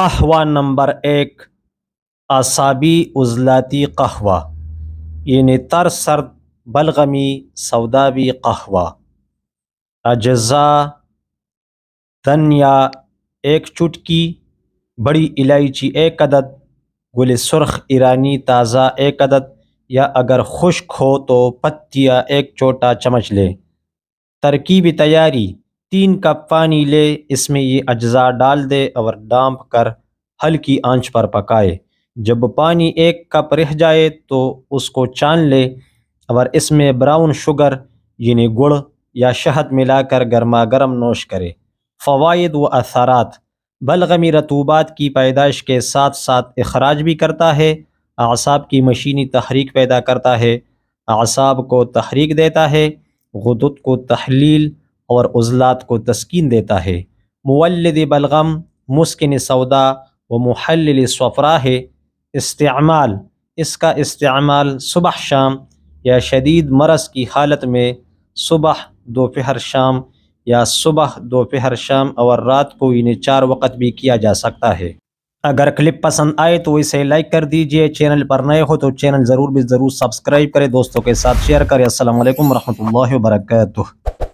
قہوہ نمبر 1، اعصابی عضلاتی قہوہ، یعنی تر سرد بلغمی سوداوی قہوہ۔ اجزاء: دھنیا 1 چٹکی، بڑی الائچی 1 عدد، گل سرخ ایرانی تازہ 1 عدد، یا اگر خشک ہو تو پتیاں 1 چھوٹا چمچ لیں۔ ترکیبی تیاری: 3 کپ پانی لے، اس میں یہ اجزاء ڈال دے اور ڈانپ کر ہلکی آنچ پر پکائے۔ جب پانی 1 کپ رہ جائے تو اس کو چھان لے اور اس میں براؤن شوگر یعنی گڑ یا شہد ملا کر گرما گرم نوش کرے۔ فوائد و اثرات: بلغمی رطوبات کی پیدائش کے ساتھ ساتھ اخراج بھی کرتا ہے، اعصاب کی مشینی تحریک پیدا کرتا ہے، اعصاب کو تحریک دیتا ہے، غدود کو تحلیل اور عضلات کو تسکین دیتا ہے۔ مولد بلغم، مسکن سودا و محلل صفرا ہے۔ استعمال: اس کا استعمال صبح شام یا شدید مرض کی حالت میں صبح، دوپہر، شام یا صبح، دوپہر، شام اور رات کو یعنی 4 وقت بھی کیا جا سکتا ہے۔ اگر کلپ پسند آئے تو اسے لائک کر دیجئے، چینل پر نئے ہو تو چینل ضرور سبسکرائب کریں، دوستوں کے ساتھ شیئر کریں۔ السلام علیکم ورحمۃ اللہ وبرکاتہ۔